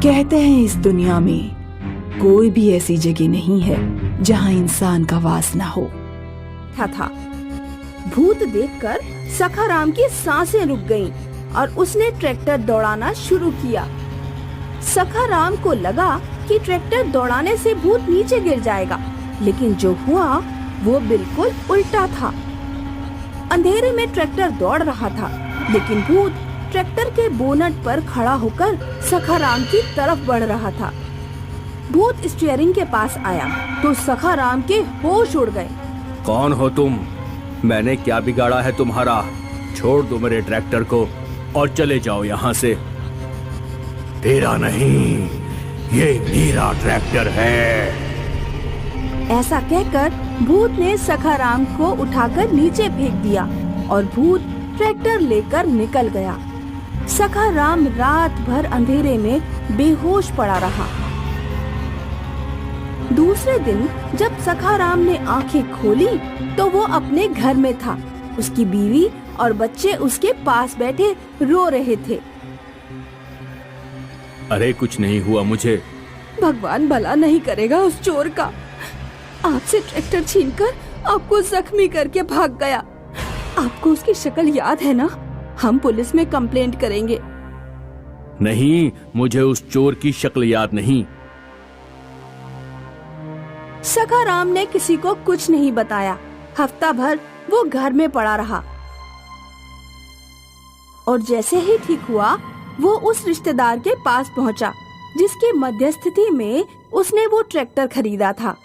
कहते हैं इस दुनिया में कोई भी ऐसी जगह नहीं है जहाँ इंसान का वास ना हो। था। भूत देखकर सखाराम की सांसें रुक गईं और उसने ट्रैक्टर दौड़ाना शुरू किया। सखाराम को लगा कि ट्रैक्टर दौड़ाने से भूत नीचे गिर जाएगा, लेकिन जो हुआ वो बिल्कुल उल्टा था। अंधेरे में ट्रैक्टर दौड़ रहा था, लेकिन भूत ट्रैक्टर के बोनट पर खड़ा होकर सखाराम की तरफ बढ़ रहा था। भूत स्टीयरिंग के पास आया तो सखाराम के होश उड़ गए। कौन हो तुम? मैंने क्या बिगाड़ा है तुम्हारा? छोड़ दो मेरे ट्रैक्टर को और चले जाओ यहाँ से। तेरा नहीं, ये मेरा ट्रैक्टर है। ऐसा कहकर भूत ने सखाराम को उठाकर नीचे फेंक दिया और भूत ट्रैक्टर लेकर निकल गया। सखाराम रात भर अंधेरे में बेहोश पड़ा रहा। दूसरे दिन जब सखाराम ने आंखें खोली तो वो अपने घर में था। उसकी बीवी और बच्चे उसके पास बैठे रो रहे थे। अरे कुछ नहीं हुआ मुझे। भगवान भला नहीं करेगा उस चोर का। आपसे ट्रैक्टर छीनकर आपको जख्मी करके भाग गया। आपको उसकी शक्ल याद है ना? हम पुलिस में कंप्लेंट करेंगे। नहीं, मुझे उस चोर की शक्ल याद नहीं। सखाराम ने किसी को कुछ नहीं बताया। हफ्ता भर वो घर में पड़ा रहा और जैसे ही ठीक हुआ वो उस रिश्तेदार के पास पहुंचा जिसकी मध्यस्थता में उसने वो ट्रैक्टर खरीदा था।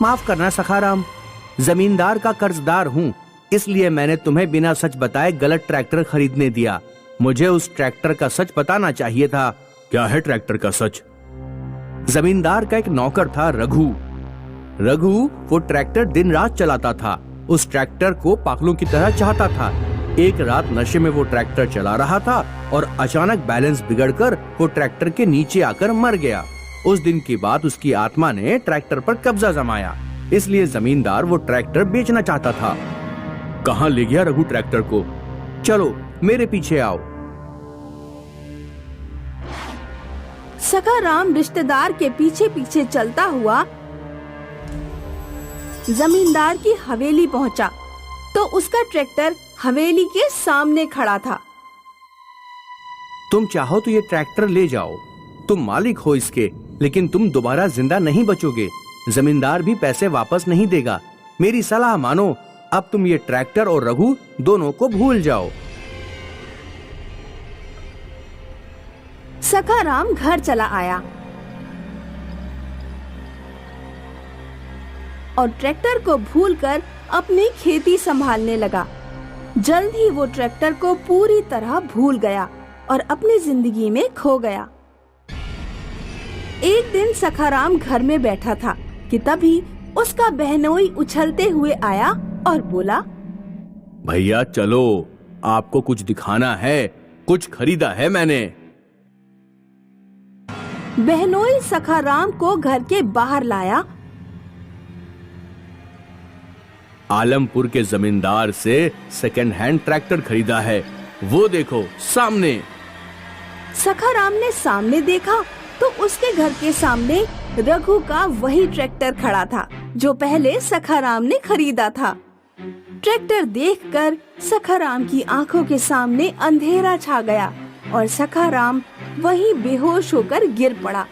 माफ करना सखाराम, जमींदार का कर्जदार हूँ, इसलिए मैंने तुम्हें बिना सच बताए गलत ट्रैक्टर खरीदने दिया। मुझे उस ट्रैक्टर का सच बताना चाहिए था। क्या है ट्रैक्टर का सच? जमींदार का एक नौकर था रघु। वो ट्रैक्टर दिन रात चलाता था। उस ट्रैक्टर को पागलों की तरह चाहता था। एक रात नशे में वो ट्रैक्टर चला रहा था और अचानक बैलेंस बिगड़कर वो ट्रैक्टर के नीचे आकर मर गया। उस दिन की बात उसकी आत्मा ने ट्रैक्टर पर कब्जा जमाया, इसलिए जमींदार वो ट्रैक्टर बेचना चाहता था। कहाँ ले गया रघु ट्रैक्टर को? चलो मेरे पीछे आओ। सखाराम रिश्तेदार के पीछे पीछे चलता हुआ जमींदार की हवेली पहुंचा तो उसका ट्रैक्टर हवेली के सामने खड़ा था। तुम चाहो तो ये ट्रैक्टर ले जाओ, तुम मालिक हो इसके, लेकिन तुम दोबारा जिंदा नहीं बचोगे। जमींदार भी पैसे वापस नहीं देगा। मेरी सलाह मानो, अब तुम ये ट्रैक्टर और रघु दोनों को भूल जाओ। सखाराम घर चला आया और ट्रैक्टर को भूलकर अपनी खेती संभालने लगा। जल्द ही वो ट्रैक्टर को पूरी तरह भूल गया और अपनी जिंदगी में खो गया। एक दिन सखाराम घर में बैठा था कि तभी उसका बहनोई उछलते हुए आया और बोला, भैया चलो, आपको कुछ दिखाना है, कुछ खरीदा है मैंने। बहनोई सखाराम को घर के बाहर लाया। आलमपुर के जमींदार से सेकंड हैंड ट्रैक्टर खरीदा है, वो देखो सामने। सखाराम ने सामने देखा तो उसके घर के सामने रघु का वही ट्रैक्टर खड़ा था जो पहले सखाराम ने खरीदा था। ट्रैक्टर देखकर सखाराम की आंखों के सामने अंधेरा छा गया और सखाराम वहीं बेहोश होकर गिर पड़ा।